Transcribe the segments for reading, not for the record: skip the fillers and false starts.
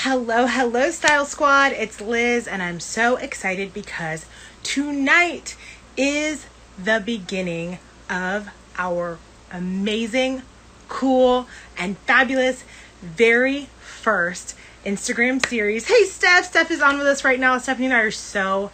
Hello, hello, Style Squad. It's Liz, and I'm so excited because tonight is the beginning of our amazing, cool, and fabulous very first Instagram series. Hey, Steph. Steph is on with us right now. Stephanie and I are so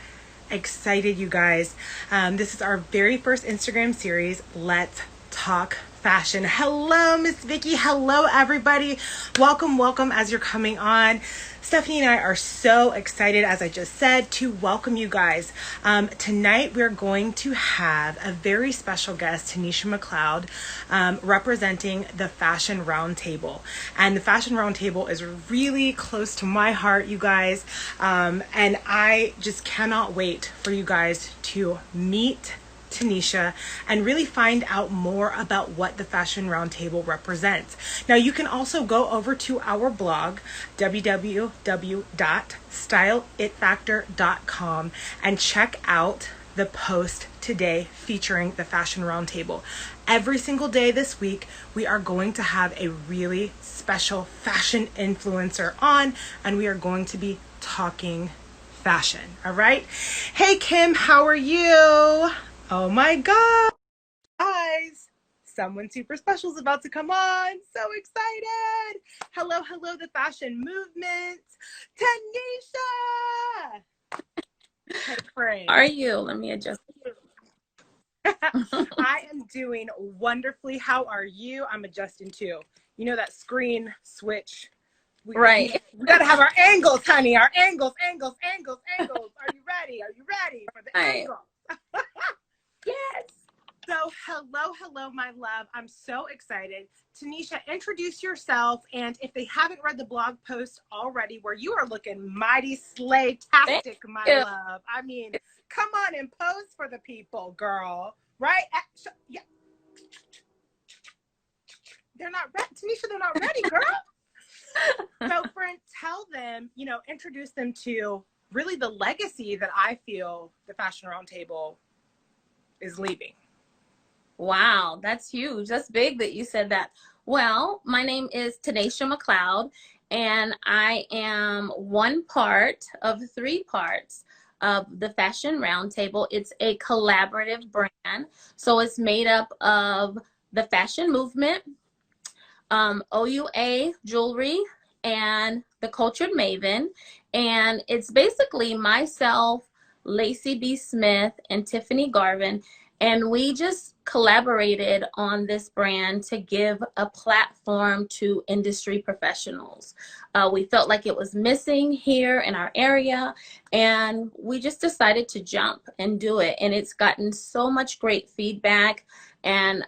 excited, you guys. This is our very first Instagram series. Let's talk fashion. Hello, Miss Vicky. Hello, everybody. Welcome as you're coming on. Stephanie and I are so excited, as I just said, to welcome you guys. Tonight, we're going to have a very special guest, Ta'Nashea McLeod, representing the Fashion Roundtable. And the Fashion Roundtable is really close to my heart, you guys. And I just cannot wait for you guys to meet Ta'Nashea and really find out more about what the Fashion Roundtable represents. Now, you can also go over to our blog, www.styleitfactor.com, and check out the post today featuring the Fashion Roundtable. Every single day this week, we are going to have a really special fashion influencer on, and we are going to be talking fashion. All right. Hey, Kim, how are you? Oh my God, guys, someone super special is about to come on. So excited. Hello, the fashion movement. Ta'Nashea. Hey, friend. How are you? Let me adjust. I am doing wonderfully. How are you? I'm adjusting too. You know that screen switch. Right. We got to have our angles, honey. Our angles. Are you ready? Are you ready for the angle? Yes. So hello, my love. I'm so excited. Ta'Nashea, introduce yourself. And if they haven't read the blog post already, where you are looking mighty slay-tastic, my love. I mean, come on and pose for the people, girl. Right? Yeah. They're not ready. Ta'Nashea, they're not ready, girl. So, friend, tell them, introduce them to really the legacy that I feel the Fashion Roundtable is leaving. Wow, that's huge. That's big that you said that. Well, my name is Ta'Nashea McLeod, and I am one part of three parts of the Fashion Roundtable. It's a collaborative brand, so it's made up of the fashion movement, OUA Jewelry, and the Cultured Maven, and it's basically myself, Lacey B. Smith, and Tiffany Garvin, and we just collaborated on this brand to give a platform to industry professionals. We felt like it was missing here in our area, and we just decided to jump and do it, and it's gotten so much great feedback, and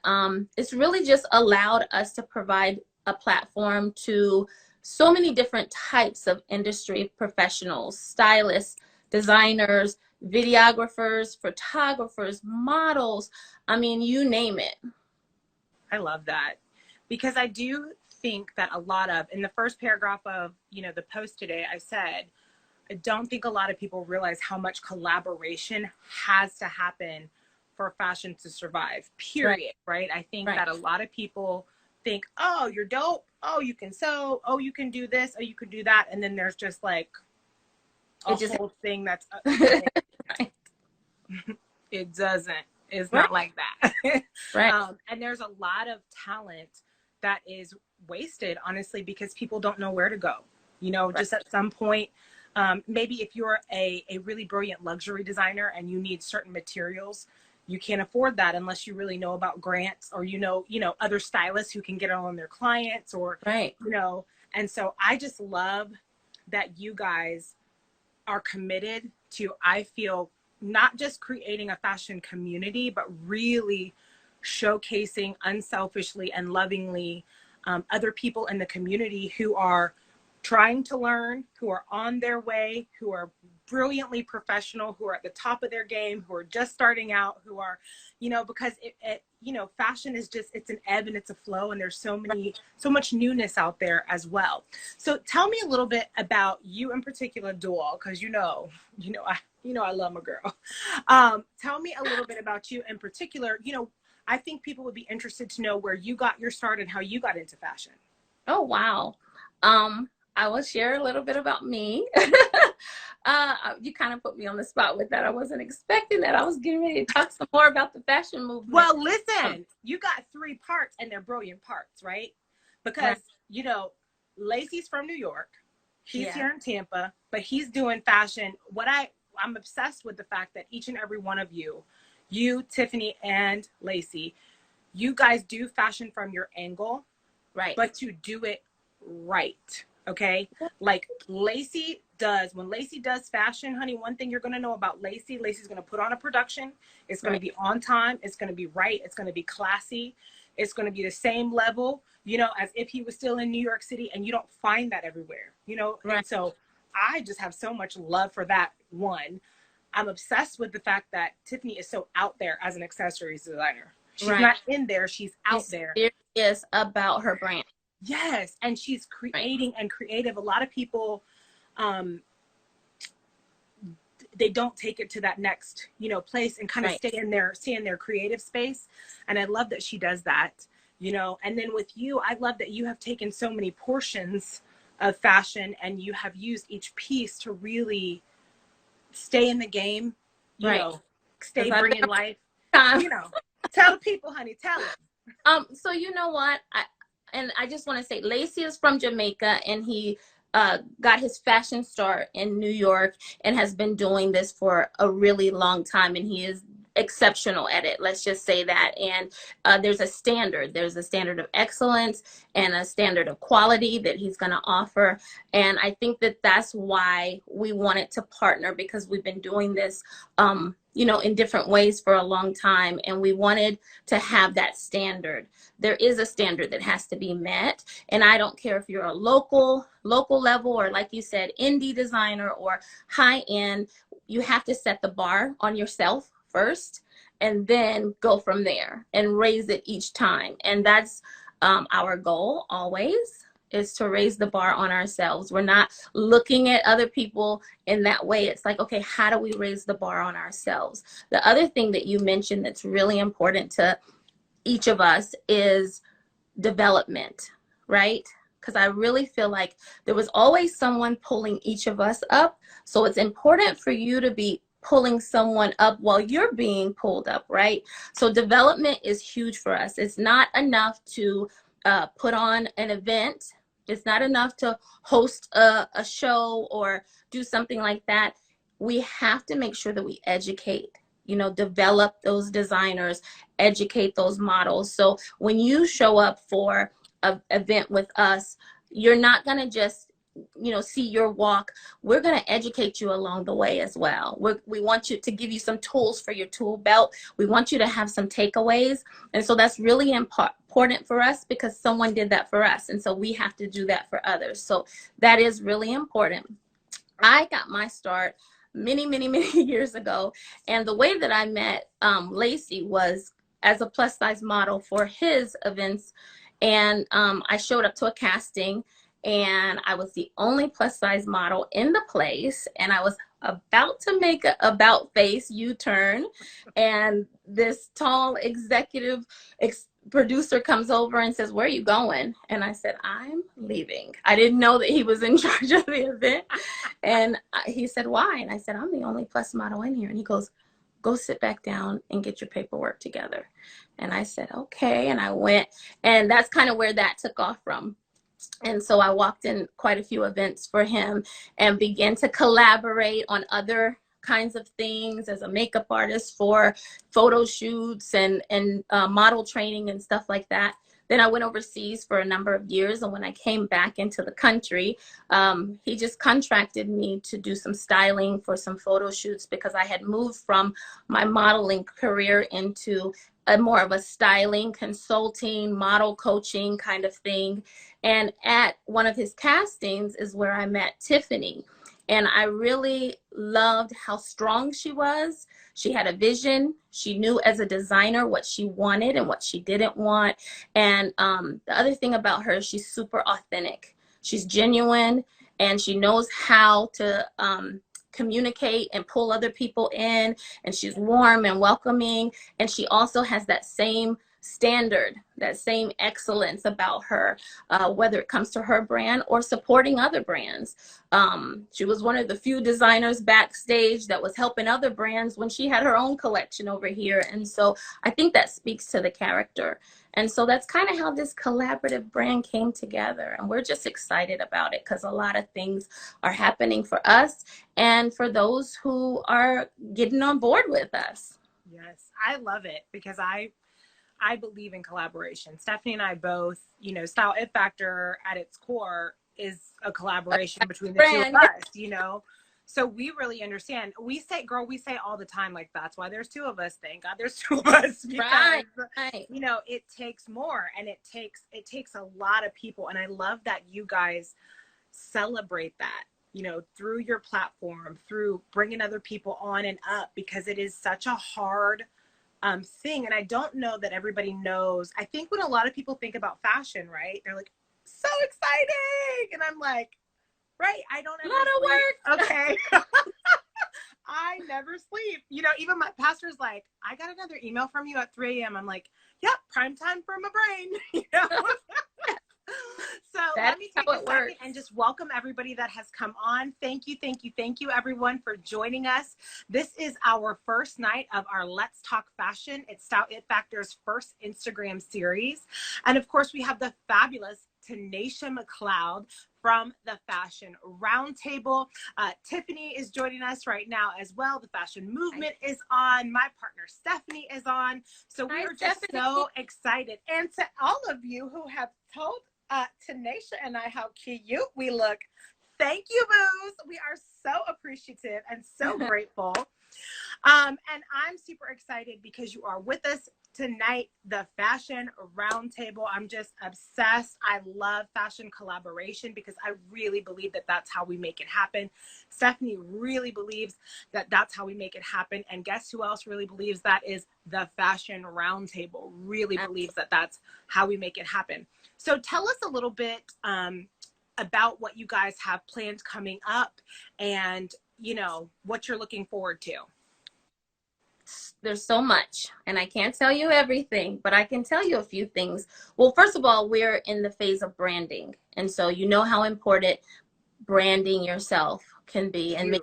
it's really just allowed us to provide a platform to so many different types of industry professionals, stylists, designers, videographers, photographers, models. I mean, you name it. I love that, because I do think that a lot of, in the first paragraph of, the post today, I said, I don't think a lot of people realize how much collaboration has to happen for fashion to survive, period, right? I think that a lot of people think, oh, you're dope. Oh, you can sew. Oh, you can do this. Oh, you can do that. And then there's just like a whole thing that's right. It doesn't. It's not like that. Right. And there's a lot of talent that is wasted, honestly, because people don't know where to go. Just at some point, maybe if you're a really brilliant luxury designer and you need certain materials, you can't afford that unless you really know about grants, or other stylists who can get it on their clients, or and so I just love that you guys are committed to, I feel, not just creating a fashion community, but really showcasing unselfishly and lovingly other people in the community who are trying to learn, who are on their way, who are brilliantly professional, who are at the top of their game, who are just starting out, who are, because fashion is just, it's an ebb and it's a flow, and there's so much newness out there as well. So tell me a little bit about you in particular, Dual, because I love my girl. Tell me a little bit about you in particular. I think people would be interested to know where you got your start and how you got into fashion. Oh, wow. I will share a little bit about me. You kind of put me on the spot with that. I wasn't expecting that. I was getting ready to talk some more about the fashion movement. Well, listen, you got three parts and they're brilliant parts, right? Because, Right. you know, Lacey's from New York. He's Yeah. here in Tampa, but he's doing fashion. I'm obsessed with the fact that each and every one of you, Tiffany and Lacey, you guys do fashion from your angle, Right. but you do it right. Okay. Like when Lacey does fashion, honey, one thing you're going to know about Lacey's going to put on a production. It's going to Right. be on time. It's going to be right. It's going to be classy. It's going to be the same level, you know, as if he was still in New York City, and you don't find that everywhere, you know? Right. And so I just have so much love for that one. I'm obsessed with the fact that Tiffany is so out there as an accessories designer. She's Right. not in there. She's out She's there. serious about her brand. Yes. And she's creating and creative. A lot of people, they don't take it to that next, you know, place and kind of stay in their creative space. And I love that she does that, you know. And then with you, I love that you have taken so many portions of fashion and you have used each piece to really stay in the game, you know, stay bringing life, you know. Tell the people, honey, tell them. So you know what? I just want to say, Lacey is from Jamaica, and he got his fashion start in New York and has been doing this for a really long time, and he is exceptional at it. Let's just say that. And there's a standard of excellence and a standard of quality that he's going to offer. And I think that that's why we wanted to partner, because we've been doing this you know, in different ways for a long time, and we wanted to have that standard. There is a standard that has to be met, and I don't care if you're a local level, or like you said, indie designer, or high end. You have to set the bar on yourself first, and then go from there and raise it each time. And that's our goal always, is to raise the bar on ourselves. We're not looking at other people in that way. It's like, okay, how do we raise the bar on ourselves? The other thing that you mentioned that's really important to each of us is development, right? Because I really feel like there was always someone pulling each of us up. So it's important for you to be pulling someone up while you're being pulled up, right? So development is huge for us. It's not enough to put on an event. It's not enough to host a show or do something like that. We have to make sure that we educate, you know, develop those designers, educate those models. So when you show up for an event with us, you're not going to just, you know, see your walk. We're going to educate you along the way as well. We want you to give you some tools for your tool belt. We want you to have some takeaways. And so that's really important for us, because someone did that for us. And so we have to do that for others. So that is really important. I got my start many years ago. And the way that I met Lacey was as a plus size model for his events. And I showed up to a casting, and I was the only plus size model in the place, and I was about to make a about face U-turn, and this tall executive producer comes over and says, "Where are you going?" And I said, "I'm leaving." I didn't know that he was in charge of the event. And he said, "Why?" And I said, "I'm the only plus model in here." And he goes, "Go sit back down and get your paperwork together." And I said, "Okay." And I went, and that's kind of where that took off from. And so I walked in quite a few events for him and began to collaborate on other kinds of things as a makeup artist for photo shoots and model training and stuff like that. Then I went overseas for a number of years. And when I came back into the country, he just contracted me to do some styling for some photo shoots, because I had moved from my modeling career into more of a styling, consulting, model coaching kind of thing. And at one of his castings is where I met Tiffany. And I really loved how strong she was. She had a vision. She knew as a designer what she wanted and what she didn't want. And the other thing about her, she's super authentic. She's genuine, and she knows how to communicate and pull other people in. And she's warm and welcoming. And she also has that same standard, that same excellence about her, whether it comes to her brand or supporting other brands. She was one of the few designers backstage that was helping other brands when she had her own collection over here. And so I think that speaks to the character. And so that's kind of how this collaborative brand came together. And we're just excited about it because a lot of things are happening for us and for those who are getting on board with us. Yes, I love it because I believe in collaboration. Stephanie and I both, you know, Style It Factor at its core is a collaboration between the Brand, two of us, you know? So we really understand. We say, girl, we say all the time, like, that's why there's two of us. Thank God there's two of us because, right. you know, it takes more and it takes a lot of people. And I love that you guys celebrate that, you know, through your platform, through bringing other people on and up, because it is such a hard thing. And I don't know that everybody knows. I think when a lot of people think about fashion, right, they're like, so exciting. And I'm like, right, I don't ever sleep. Okay. I never sleep. You know, even my pastor's like, I got another email from you at 3 a.m. I'm like, yep, prime time for my brain. You know? So let me take a second and just welcome everybody that has come on. Thank you, thank you, thank you, everyone, for joining us. This is our first night of our Let's Talk Fashion. It's Style It Factor's first Instagram series. And of course, we have the fabulous Ta'Nashea McLeod from the Fashion Roundtable. Tiffany is joining us right now as well. The Fashion Movement is on. My partner Stephanie is on. So we are just so excited. And to all of you who have told Ta'Nashea and I how cute we look, thank you, boos. We are so appreciative and so grateful. And I'm super excited because you are with us tonight, the Fashion Roundtable. I'm just obsessed. I love fashion collaboration because I really believe that that's how we make it happen. Stephanie really believes that that's how we make it happen. And guess who else really believes that is the Fashion Roundtable really believes that that's how we make it happen. So tell us a little bit about what you guys have planned coming up and, you know, what you're looking forward to. There's so much, and I can't tell you everything, but I can tell you a few things. Well, first of all, we're in the phase of branding. And so you know how important branding yourself can be and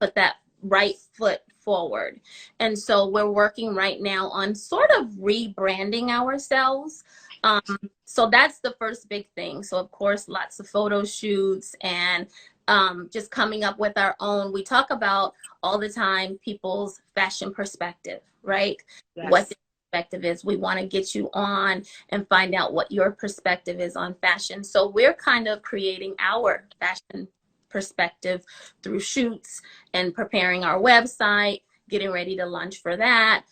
put that right foot forward. And so we're working right now on sort of rebranding ourselves. So that's the first big thing. So of course, lots of photo shoots and just coming up with our own. We talk about all the time people's fashion perspective, right? Yes. What the perspective is. We want to get you on and find out what your perspective is on fashion. So we're kind of creating our fashion perspective through shoots and preparing our website, getting ready to launch for that.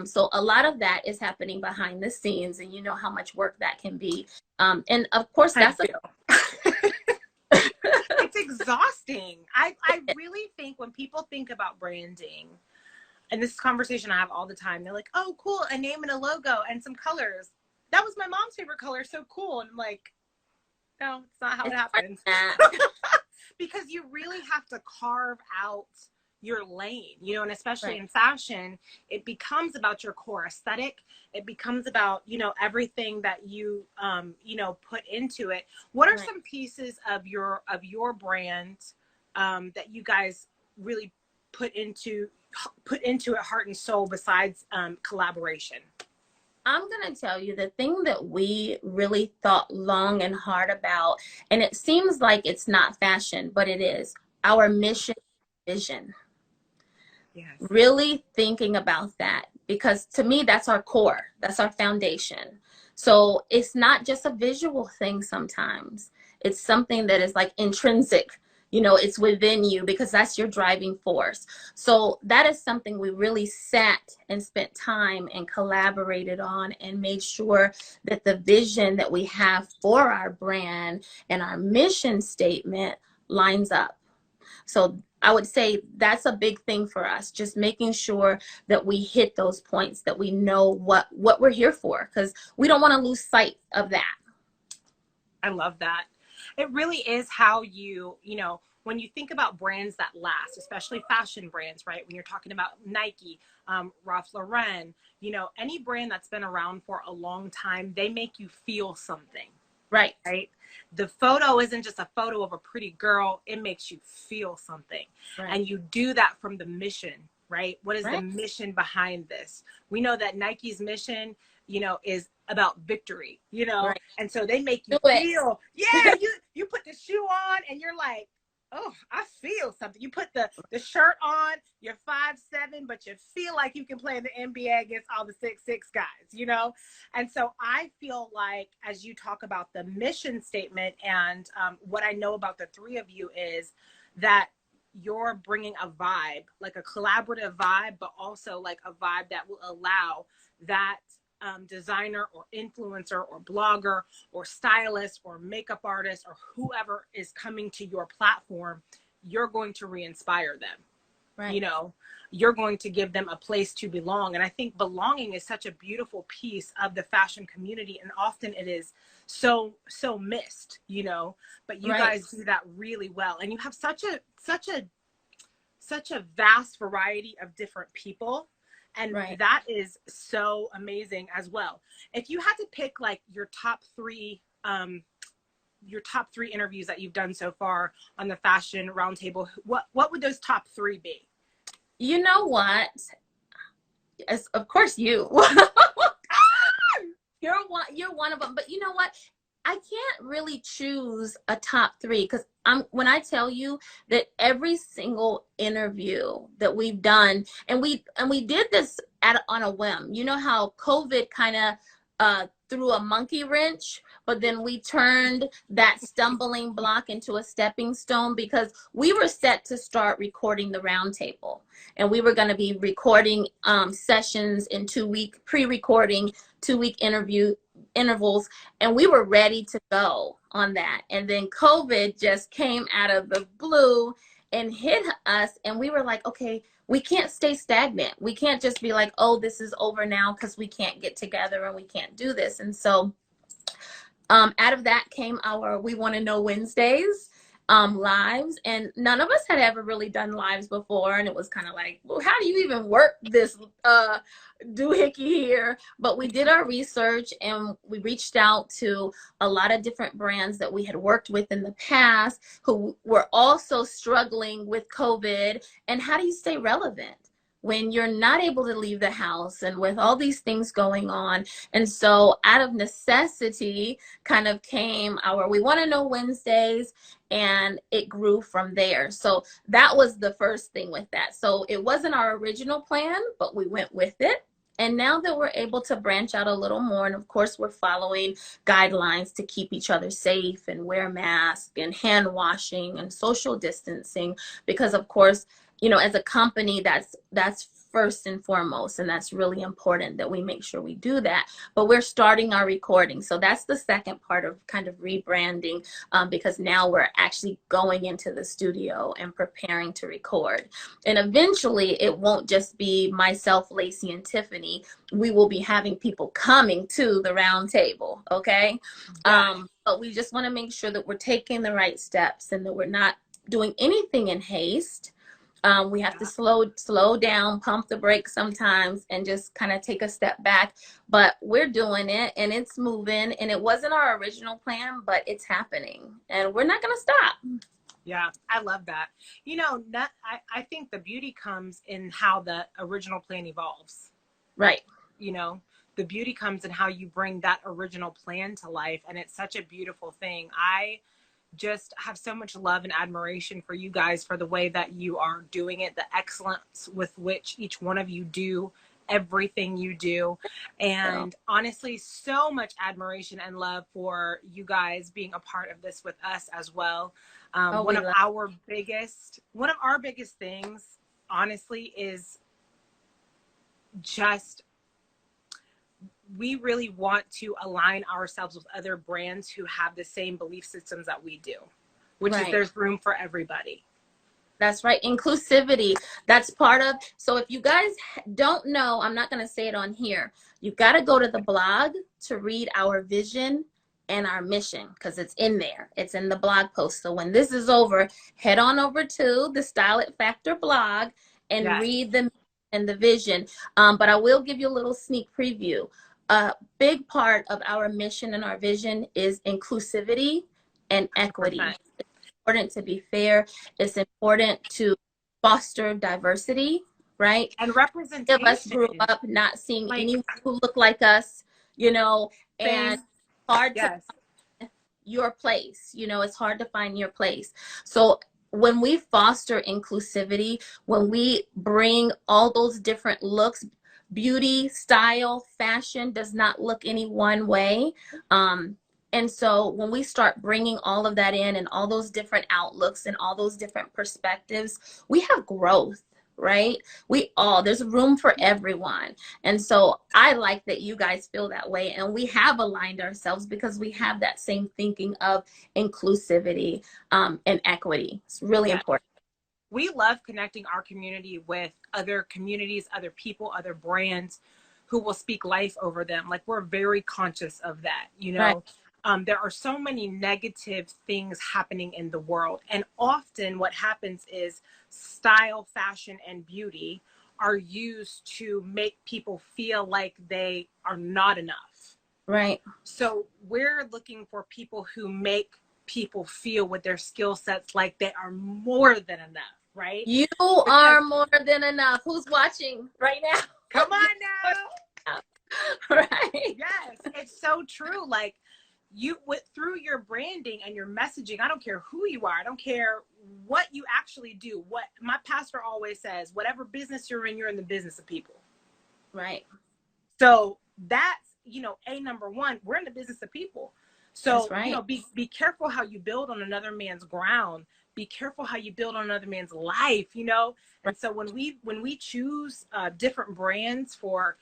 So a lot of that is happening behind the scenes, and you know how much work that can be. And of course, that's it's exhausting. I really think when people think about branding, and this conversation I have all the time, they're like, oh, cool, a name and a logo and some colors. That was my mom's favorite color. So cool. And I'm like, no, it's not how it happens. Because you really have to carve out your lane, you know, and especially in fashion, it becomes about your core aesthetic. It becomes about, you know, everything that you, you know, put into it. What are some pieces of your brand that you guys really put into it heart and soul besides collaboration? I'm going to tell you the thing that we really thought long and hard about, and it seems like it's not fashion, but it is our mission vision. Yes. Really thinking about that, because to me, that's our core. That's our foundation. So it's not just a visual thing sometimes. It's something that is like intrinsic. You know, it's within you because that's your driving force. So that is something we really sat and spent time and collaborated on and made sure that the vision that we have for our brand and our mission statement lines up. So I would say that's a big thing for us, just making sure that we hit those points, that we know what we're here for, because we don't want to lose sight of that. I love that. It really is how you know, when you think about brands that last, especially fashion brands, right? When you're talking about Nike, Ralph Lauren, you know, any brand that's been around for a long time, they make you feel something. Right. Right. The photo isn't just a photo of a pretty girl. It makes you feel something. Right. And you do that from the mission, right? What is Right. the mission behind this? We know that Nike's mission, you know, is about victory, you know, Right. and so they make you Do it. feel, yeah, you put the shoe on and you're like, oh, I feel something. You put the shirt on, you're 5'7", but you feel like you can play in the NBA against all the 6'6" guys, you know? And so I feel like, as you talk about the mission statement, and what I know about the three of you is that you're bringing a vibe, like a collaborative vibe, but also like a vibe that will allow that designer or influencer or blogger or stylist or makeup artist or whoever is coming to your platform, you're going to re-inspire them. Right. You know, you're going to give them a place to belong. And I think belonging is such a beautiful piece of the fashion community. And often it is so missed, you know, but you Right. guys do that really well. And you have such a vast variety of different people. And Right. that is so amazing as well. If you had to pick like your top three interviews that you've done so far on the Fashion Roundtable, what would those top three be? You know what? Of course you. You're one of them. But you know what? I can't really choose a top three, because when I tell you that every single interview that we've done, and we did this on a whim. You know how COVID kind of threw a monkey wrench, but then we turned that stumbling block into a stepping stone, because we were set to start recording the roundtable, and we were going to be recording sessions in 2-week pre-recording, 2-week intervals, and we were ready to go on that. And then COVID just came out of the blue and hit us, and we were like, okay, we can't stay stagnant. We can't just be like, oh, this is over now because we can't get together and we can't do this. And so out of that came our We Want to Know Wednesdays lives, and none of us had ever really done lives before, and it was kind of like, well, how do you even work this doohickey here? But we did our research, and we reached out to a lot of different brands that we had worked with in the past who were also struggling with COVID. And how do you stay relevant when you're not able to leave the house and with all these things going on? And so out of necessity kind of came our We Want to Know Wednesdays, and it grew from there. So that was the first thing with that. So it wasn't our original plan, but we went with it. And now that we're able to branch out a little more, and of course we're following guidelines to keep each other safe and wear masks and hand washing and social distancing, because of course, you know, as a company, that's first and foremost, and that's really important that we make sure we do that. But we're starting our recording, so that's the second part of kind of rebranding, because now we're actually going into the studio and preparing to record. And eventually, it won't just be myself, Lacey, and Tiffany. We will be having people coming to the round table, okay? But we just want to make sure that we're taking the right steps and that we're not doing anything in haste. We have to slow down, pump the brakes sometimes, and just kind of take a step back. But we're doing it, and it's moving, and it wasn't our original plan, but it's happening, and we're not going to stop. Yeah, I love that. You know, I think the beauty comes in how the original plan evolves. Right. You know, the beauty comes in how you bring that original plan to life, and it's such a beautiful thing. I just have so much love and admiration for you guys, for the way that you are doing it, the excellence with which each one of you do everything you do. And honestly, so much admiration and love for you guys being a part of this with us as well. One of our biggest things, honestly, is just, we really want to align ourselves with other brands who have the same belief systems that we do, which is there's room for everybody. That's right. Inclusivity. That's part of. So if you guys don't know, I'm not going to say it on here. You've got to go to the blog to read our vision and our mission, because it's in there. It's in the blog post. So when this is over, head on over to the Style It Factor blog and Yes. read the and the vision. But I will give you a little sneak preview. A big part of our mission and our vision is inclusivity and equity. 100%. It's important to be fair. It's important to foster diversity, right? And Of us grew representation. up not seeing Like, anyone who looked like us, you know, and same. hard to Yes. your place. You know, it's hard to find your place. So when we foster inclusivity, when we bring all those different looks, beauty, style, fashion does not look any one way. And so when we start bringing all of that in and all those different outlooks and all those different perspectives, we have growth, right? There's room for everyone. And so I like that you guys feel that way. And we have aligned ourselves because we have that same thinking of inclusivity and equity. It's really Yes. important. We love connecting our community with other communities, other people, other brands who will speak life over them. Like, we're very conscious of that, you Right. know. There are so many negative things happening in the world. And often what happens is style, fashion, and beauty are used to make people feel like they are not enough. Right. So we're looking for people who make people feel with their skill sets like they are more than enough, right? You Because, are more than enough. Who's watching right now? come on now. Right. Yes, it's so true. Like, through your branding and your messaging, I don't care who you are, I don't care what you actually do. What my pastor always says, whatever business you're in the business of people. Right. So that's, number one, we're in the business of people. So, That's right. Be careful how you build on another man's ground. Be careful how you build on another man's life, And so when we choose different brands for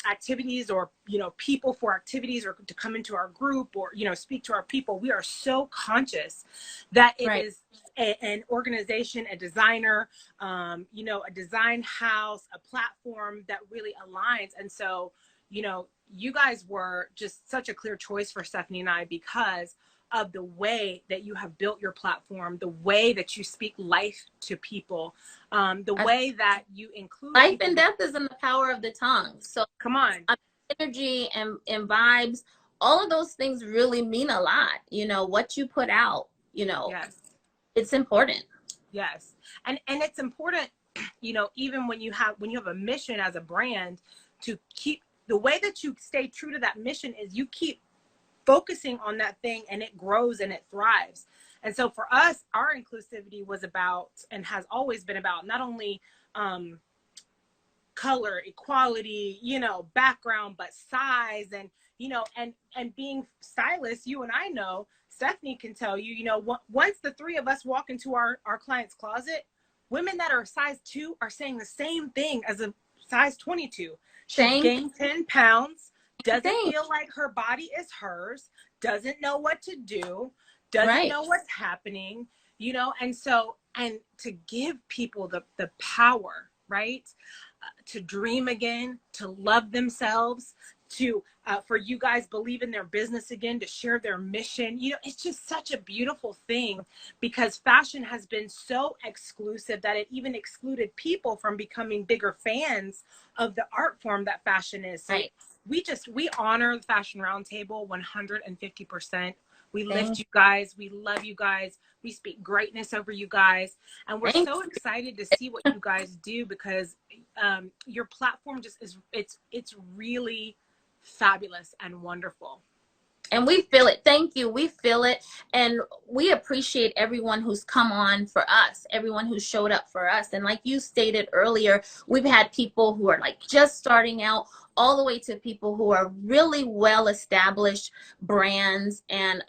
activities, or, people for activities, or to come into our group, or, speak to our people, we are so conscious that it Right. is an organization, a designer, a design house, a platform that really aligns. And so, you guys were just such a clear choice for Stephanie and I, because of the way that you have built your platform, the way that you speak life to people, the way that you include life people. and death is in the power of the tongue. So Come on. Energy and vibes, all of those things really mean a lot. What you put out, Yes. it's important. Yes. And it's important, even when you have a mission as a brand, to keep the way that you stay true to that mission is you keep focusing on that thing, and it grows and it thrives. And so for us, our inclusivity was about, and has always been about, not only color equality, background, but size, and and being stylists. You and I know, Stephanie can tell you, once the three of us walk into our client's closet, women that are a size 2 are saying the same thing as a size 22. She's gained 10 pounds, doesn't feel like her body is hers, doesn't know what to do, doesn't know what's happening, and so, and to give people the power, right? To dream again, to love themselves, to for you guys believe in their business again, to share their mission. It's just such a beautiful thing, because fashion has been so exclusive that it even excluded people from becoming bigger fans of the art form that fashion is. So we honor the Fashion Roundtable 150%. We lift you guys. We love you guys. We speak greatness over you guys. And we're so excited to see what you guys do, because your platform just is, it's really fabulous and wonderful. And we feel it. Thank you. We feel it. And we appreciate everyone who's come on for us, everyone who showed up for us. And like you stated earlier, we've had people who are like just starting out, all the way to people who are really well established brands and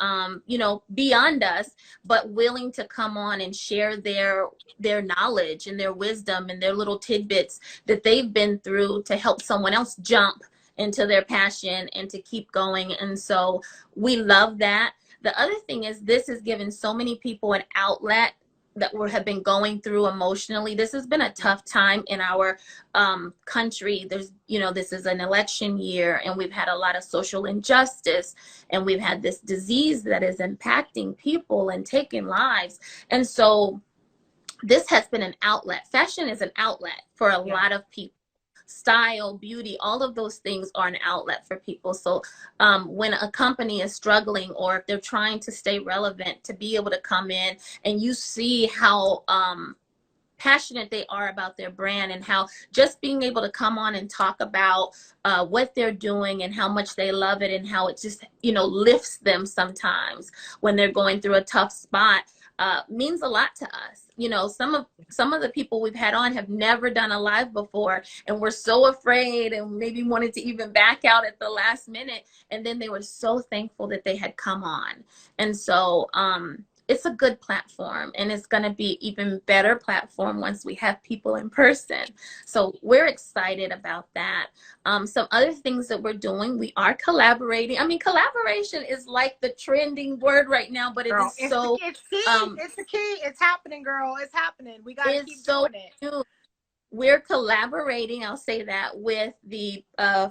beyond us, but willing to come on and share their knowledge and their wisdom and their little tidbits that they've been through to help someone else jump into their passion and to keep going. And so we love that. The other thing is, this has given so many people an outlet that we have been going through emotionally. This has been a tough time in our country. There's, you know, this is an election year, and we've had a lot of social injustice, and we've had this disease that is impacting people and taking lives. And so this has been an outlet. Fashion is an outlet for a lot of people. Style, beauty, all of those things are an outlet for people. So when a company is struggling, or if they're trying to stay relevant, to be able to come in and you see how passionate they are about their brand, and how just being able to come on and talk about what they're doing and how much they love it, and how it just, you know, lifts them sometimes when they're going through a tough spot, means a lot to us. You know, some of the people we've had on have never done a live before, and were so afraid and maybe wanted to even back out at the last minute, and then they were so thankful that they had come on. And so it's a good platform, and it's going to be even better platform once we have people in person. So we're excited about that. Some other things that we're doing, we are collaborating. I mean, collaboration is like the trending word right now, but Girl, it is so it's key. It's the key. It's happening, girl. It's happening. We got to keep doing it. New. We're collaborating, I'll say that, with the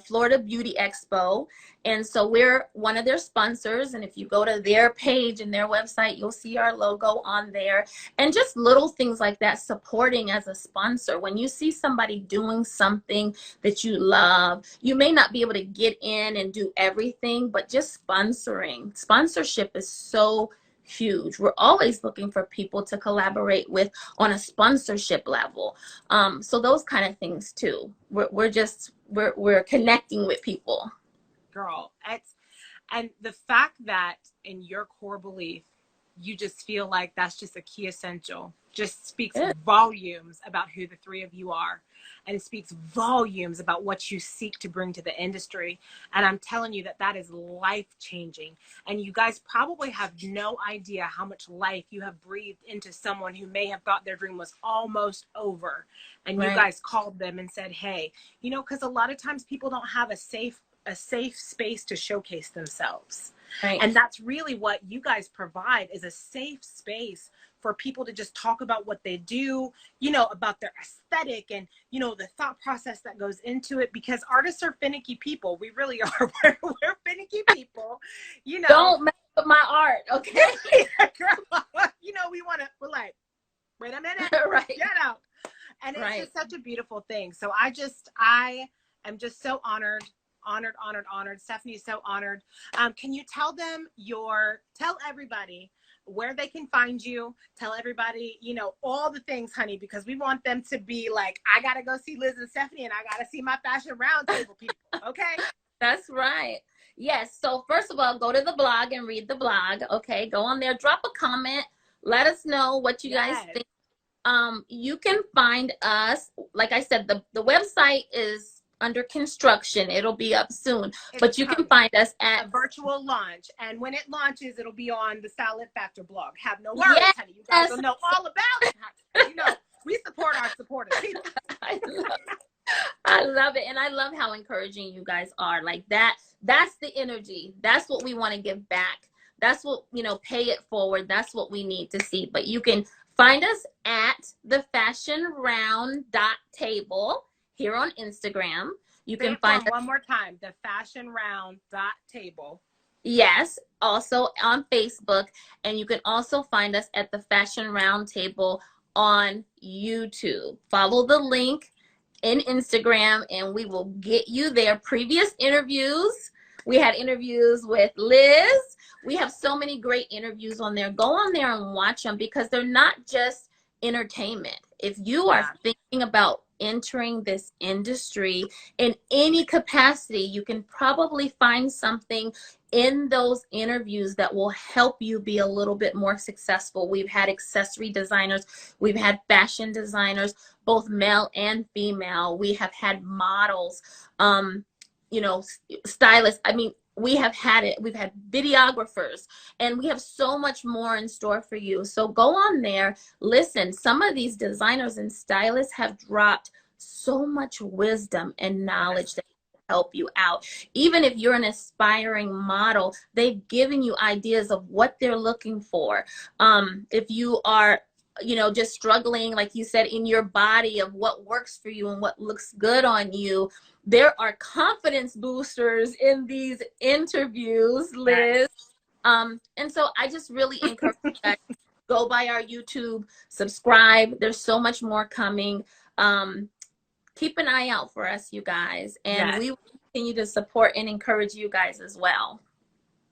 Florida Beauty Expo. And so we're one of their sponsors. And if you go to their page and their website, you'll see our logo on there. And just little things like that, supporting as a sponsor. When you see somebody doing something that you love, you may not be able to get in and do everything, but just sponsoring. Sponsorship is so huge. We're always looking for people to collaborate with on a sponsorship level. So those kind of things too. We're connecting with people. Girl, and the fact that in your core belief, you just feel like that's just a key essential, just speaks volumes about who the three of you are. And it speaks volumes about what you seek to bring to the industry. And I'm telling you that is life-changing. And you guys probably have no idea how much life you have breathed into someone who may have thought their dream was almost over. And you guys called them and said, hey, you know, because a lot of times people don't have a safe space to showcase themselves. And that's really what you guys provide, is a safe space for people to just talk about what they do, you know, about their aesthetic and, you know, the thought process that goes into it, because artists are finicky people. We really are. We're finicky people, you know. Don't mess with my art, okay? Girl, you know, we're like, wait a minute, get out. And it's just such a beautiful thing. So I am just so honored. Stephanie's so honored. Can you tell everybody where they can find you? Tell everybody, you know, all the things, honey, because we want them to be like, I got to go see Liz and Stephanie, and I got to see my Fashion Roundtable people. Okay. That's right. Yes. So first of all, go to the blog and read the blog. Okay. Go on there, drop a comment. Let us know what you guys think. You can find us, like I said, the website is under construction. It'll be up soon, but you can find us at a virtual launch. And when it launches, it'll be on the Style Factor blog. Have no worries, honey. You guys will know all about it. You know, we support our supporters. I love it. And I love how encouraging you guys are. Like that's the energy. That's what we want to give back. That's what, you know, pay it forward. That's what we need to see. But you can find us at the fashionround.table here on Instagram. You can find us one more time, the fashionround.table. Yes, also on Facebook. And you can also find us at the Fashion Roundtable on YouTube. Follow the link in Instagram and we will get you there. Previous interviews, we had interviews with Liz. We have so many great interviews on there. Go on there and watch them, because they're not just entertainment. If you are thinking about entering this industry in any capacity, you can probably find something in those interviews that will help you be a little bit more successful. We've had accessory designers, we've had fashion designers, both male and female. We have had models, you know, stylists. I mean, we have had it. We've had videographers, and we have so much more in store for you. So go on there. Listen, some of these designers and stylists have dropped so much wisdom and knowledge that can help you out. Even if you're an aspiring model, they've given you ideas of what they're looking for. If you are you know, just struggling, like you said, in your body of what works for you and what looks good on you. There are confidence boosters in these interviews, Liz. And so I just really encourage you guys, go by our YouTube, subscribe. There's so much more coming. Keep an eye out for us, you guys, and Yes. we will continue to support and encourage you guys as well.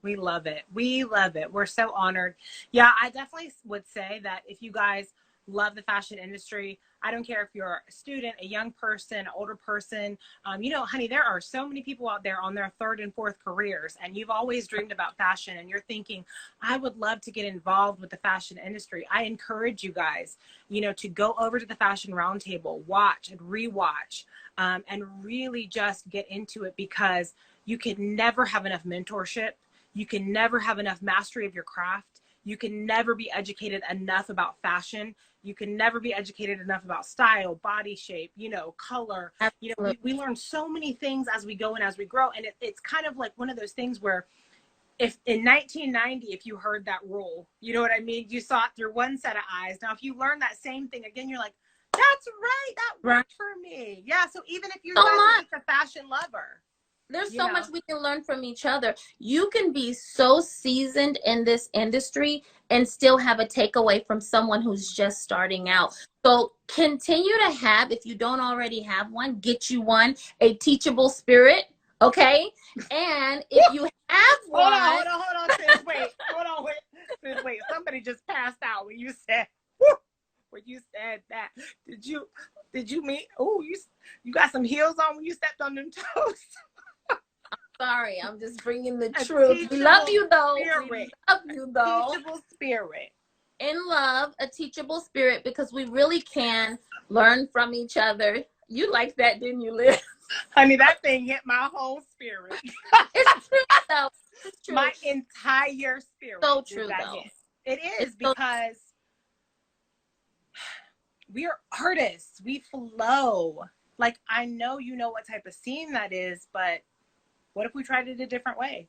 We love it. We love it. We're so honored. Yeah, I definitely would say that if you guys love the fashion industry, I don't care if you're a student, a young person, an older person, you know, honey, there are so many people out there on their third and fourth careers, and you've always dreamed about fashion, and you're thinking, I would love to get involved with the fashion industry. I encourage you guys, you know, to go over to the Fashion Roundtable, watch and rewatch, and really just get into it, because you can never have enough mentorship. You can never have enough mastery of your craft. You can never be educated enough about fashion. You can never be educated enough about style, body shape, you know, color. You know, we learn so many things as we go and as we grow. And it's kind of like one of those things where, if in 1990, if you heard that rule, you know what I mean? You saw it through one set of eyes. Now, if you learn that same thing again, you're like, that's right, that worked for me. Yeah, so even if you guys are just a fashion lover. There's so much we can learn from each other. You can be so seasoned in this industry and still have a takeaway from someone who's just starting out. So continue to have, if you don't already have one, get you one, a teachable spirit, okay? And if you have one... Hold on, sis, wait. Hold on, sis, wait. Somebody just passed out when you said, when you said that. Did you mean, oh, you got some heels on when you stepped on them toes? Sorry, I'm just bringing the truth. We love you though. We love you though. Teachable spirit. In love, a teachable spirit, because we really can learn from each other. You liked that, didn't you, Liz? Honey, that thing hit my whole spirit. It's true though. It's true. My entire spirit. So true though. It is, because we are artists. We flow. Like, I know you know what type of scene that is, but what if we tried it a different way?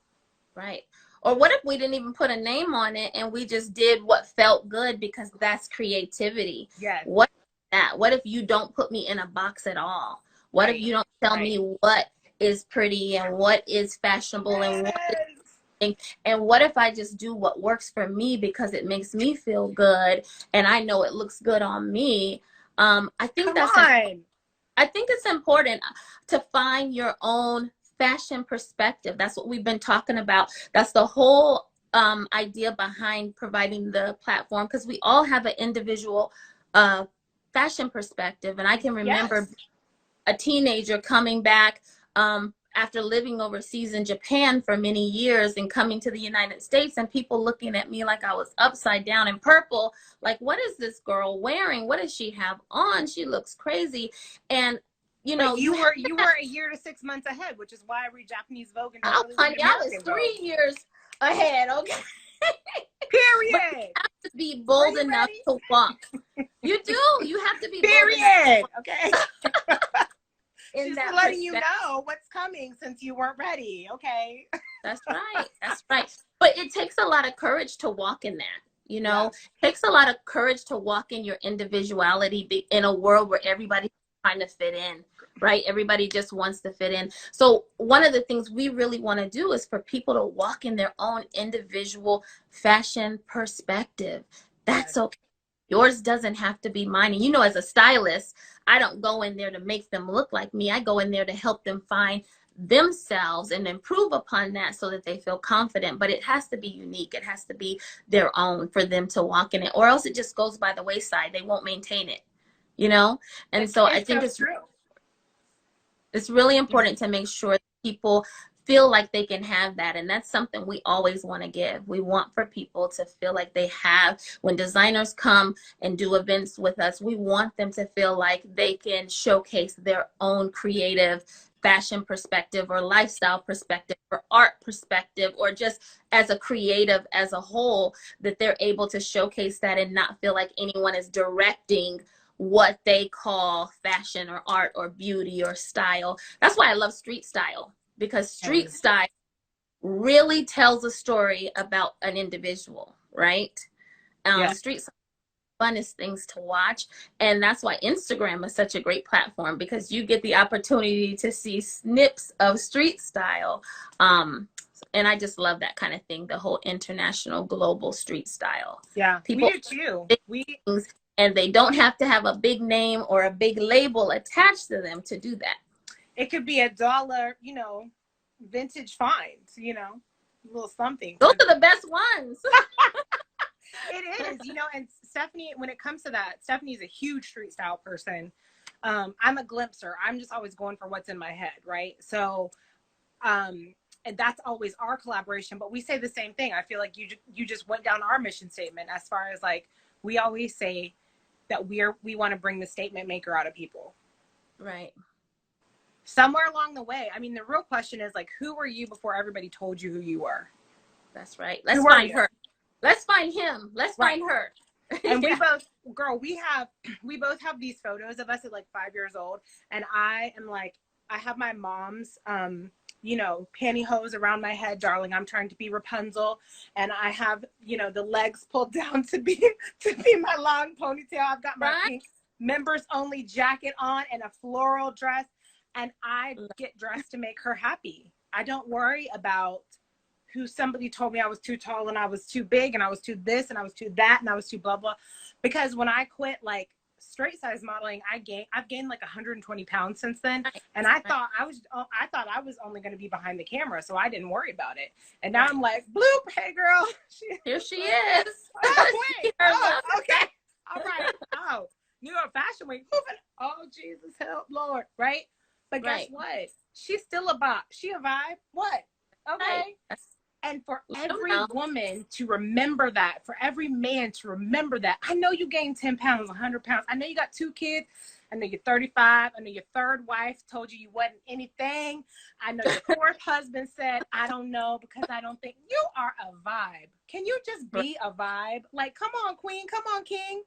Right. Or what if we didn't even put a name on it and we just did what felt good, because that's creativity. Yes. What is that? What if you don't put me in a box at all? What if you don't tell me what is pretty and what is fashionable and what is, and what if I just do what works for me because it makes me feel good and I know it looks good on me? I think I think it's important to find your own fashion perspective. That's what we've been talking about. That's the whole idea behind providing the platform, because we all have an individual fashion perspective. And I can remember a teenager coming back after living overseas in Japan for many years and coming to the United States, and people looking at me like I was upside down in purple, like, what is this girl wearing? What does she have on? She looks crazy. And you know, you were a year to 6 months ahead, which is why I read Japanese Vogue. And honey, I was 3 years ahead. Okay. Period. But you have to be bold enough to walk. You do. You have to be. Period. Okay. In just letting you know what's coming since you weren't ready. Okay. That's right. That's right. But it takes a lot of courage to walk in that. You know, it takes a lot of courage to walk in your individuality in a world where everybody's trying to fit in, right? Everybody just wants to fit in. So one of the things we really want to do is for people to walk in their own individual fashion perspective. That's okay. Yours doesn't have to be mine. And you know, as a stylist, I don't go in there to make them look like me. I go in there to help them find themselves and improve upon that so that they feel confident. But it has to be unique. It has to be their own for them to walk in it, or else it just goes by the wayside. They won't maintain it, you know? And so I think it's true. It's really important to make sure that people feel like they can have that. And that's something we always want to give. We want for people to feel like they have, when designers come and do events with us, we want them to feel like they can showcase their own creative fashion perspective or lifestyle perspective or art perspective, or just as a creative as a whole, that they're able to showcase that and not feel like anyone is directing what they call fashion or art or beauty or style. That's why I love street style, because street style really tells a story about an individual, right? Street style funnest things to watch. And that's why Instagram is such a great platform, because you get the opportunity to see snips of street style. And I just love that kind of thing, the whole international global street style. Yeah, we People do too. things, and they don't have to have a big name or a big label attached to them to do that. It could be $1, you know, vintage finds, you know, a little something. Those are the best ones. It is, you know, and Stephanie, when it comes to that, Stephanie's a huge street style person. I'm a glimpser. I'm just always going for what's in my head, right? So, and that's always our collaboration, but we say the same thing. I feel like you just went down our mission statement, as far as like, we always say that we want to bring the statement maker out of people. Right. Somewhere along the way, I mean, the real question is like, who were you before everybody told you who you were? That's right. Let's find her. Let's find him. Let's find her. And we both, girl, we both have these photos of us at like 5 years old. And I am like, I have my mom's, you know, pantyhose around my head, darling. I'm trying to be Rapunzel. And I have, you know, the legs pulled down to be my long ponytail. I've got my pink members only jacket on and a floral dress. And I get dressed to make her happy. I don't worry about who somebody told me I was too tall and I was too big and I was too this and I was too that and I was too blah, blah. Because when I quit like straight size modeling, I've gained like 120 pounds since then. And I thought I was only going to be behind the camera. So I didn't worry about it. And now I'm like, bloop, hey girl. Here she is. Oh, wait. Oh, okay. All right. Oh, New York Fashion Week. Oh, Jesus, help, Lord. Right? But guess what? She's still a bop. She a vibe. What? Okay. Right. And for every woman to remember that, for every man to remember that, I know you gained 10 pounds, 100 pounds. I know you got 2 kids. I know you're 35. I know your 3rd wife told you wasn't anything. I know your 4th husband said, I don't know, because I don't think. You are a vibe. Can you just be a vibe? Like, come on, queen. Come on, king.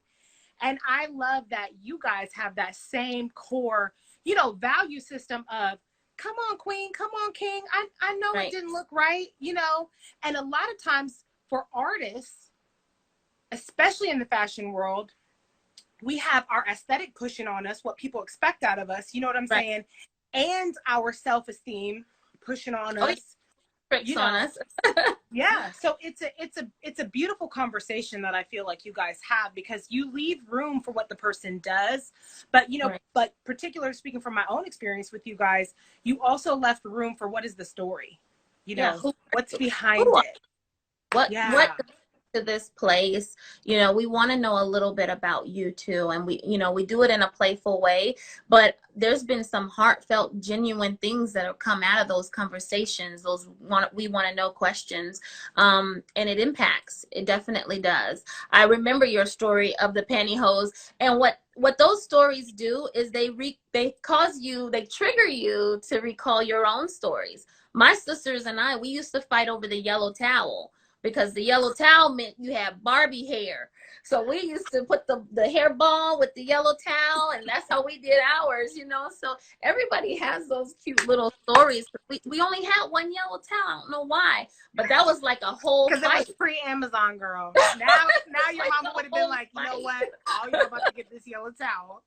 And I love that you guys have that same core, you know, value system of, come on, queen, come on, king. I know it didn't look right, you know. And a lot of times for artists, especially in the fashion world, we have our aesthetic pushing on us, what people expect out of us, you know what I'm saying? And our self-esteem pushing on us. You know, on us. Yeah. So it's a beautiful conversation that I feel like you guys have, because you leave room for what the person does. But, you know, but particularly speaking from my own experience with you guys, you also left room for what is the story, you know, what's behind it. What to this place, you know, we want to know a little bit about you too, and we, you know, we do it in a playful way, but there's been some heartfelt, genuine things that have come out of those conversations, those we want to know questions, and it definitely does. I remember your story of the pantyhose, and what those stories do is they trigger you to recall your own stories. My sisters and I, we used to fight over the yellow towel, because the yellow towel meant you had Barbie hair. So we used to put the hairball with the yellow towel, and that's how we did ours, you know. So everybody has those cute little stories. We only had one yellow towel. I don't know why, but that was like a whole fight. Because it was pre-Amazon, girl. Now your mama would have been like, you know what? Oh, you're about to get this yellow towel.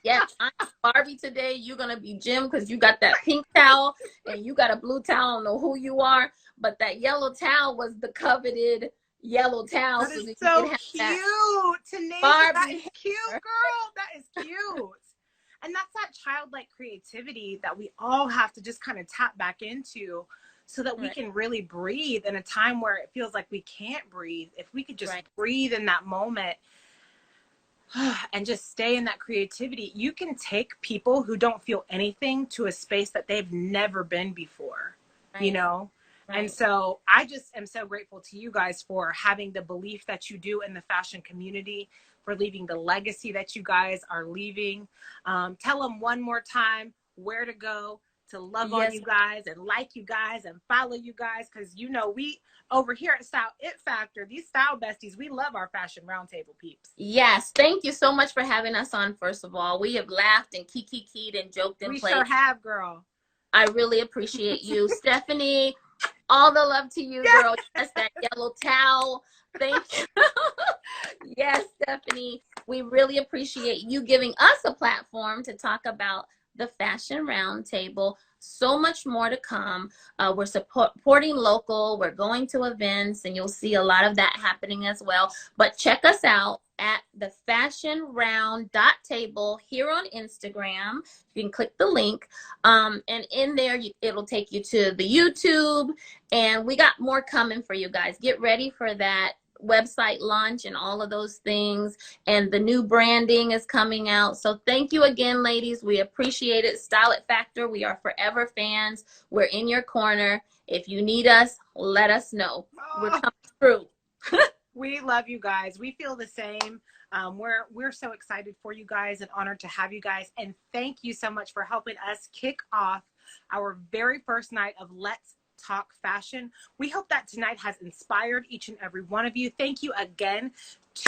Yes, I'm Barbie today. You're going to be Jim, because you got that pink towel and you got a blue towel. I don't know who you are, but that yellow towel was the coveted yellow towel. That is so cute. Ta'Nashea, that is cute, girl. That is cute. And that's that childlike creativity that we all have to just kind of tap back into, so that we can really breathe in a time where it feels like we can't breathe. If we could just breathe in that moment and just stay in that creativity, you can take people who don't feel anything to a space that they've never been before, you know? And so I just am so grateful to you guys for having the belief that you do in the fashion community, for leaving the legacy that you guys are leaving. Tell them one more time where to go to love on you guys and like you guys and follow you guys. Because, you know, we over here at Style It Factor, these style besties, we love our Fashion Roundtable peeps. Yes. Thank you so much for having us on, first of all. We have laughed and keyed and joked and played. We sure have, girl. I really appreciate you. Stephanie, all the love to you, girl. Yes, that yellow towel. Thank you. Yes, Stephanie. We really appreciate you giving us a platform to talk about the Fashion Roundtable. So much more to come. We're supporting local. We're going to events, and you'll see a lot of that happening as well. But check us out at the fashionround.table here on Instagram. You can click the link. And in there, it'll take you to the YouTube. And we got more coming for you guys. Get ready for that website launch and all of those things, and the new branding is coming out. So thank you again, ladies. We appreciate it. Style It Factor, we are forever fans. We're in your corner. If you need us, let us know. We're coming through. We love you guys. We feel the same. We're so excited for you guys and honored to have you guys, and thank you so much for helping us kick off our very first night of Let's Talk Fashion. We hope that tonight has inspired each and every one of you. Thank you again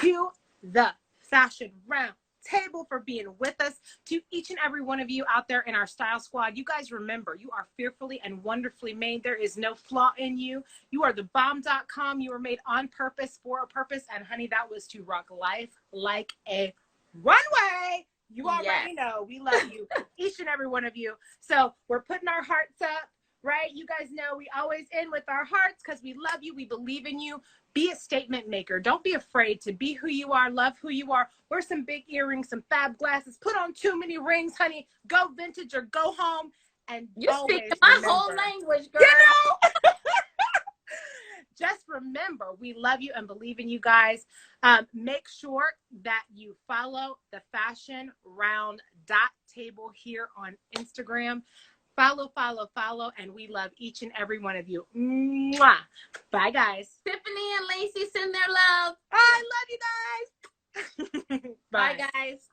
to the Fashion Roundtable for being with us. To each and every one of you out there in our style squad, you guys remember, you are fearfully and wonderfully made. There is no flaw in you. You are the bomb.com. You were made on purpose for a purpose. And honey, that was to rock life like a runway. You already know we love you, each and every one of you. So we're putting our hearts up. Right? You guys know we always end with our hearts because we love you. We believe in you. Be a statement maker. Don't be afraid to be who you are. Love who you are. Wear some big earrings, some fab glasses. Put on too many rings, honey. Go vintage or go home. And you always speak my remember, whole language, girl. You know? Just remember, we love you and believe in you guys. Make sure that you follow the Fashion Round.table here on Instagram. Follow, and we love each and every one of you. Mwah. Bye, guys. Tiffany and Lacey send their love. I love you guys. Bye, guys.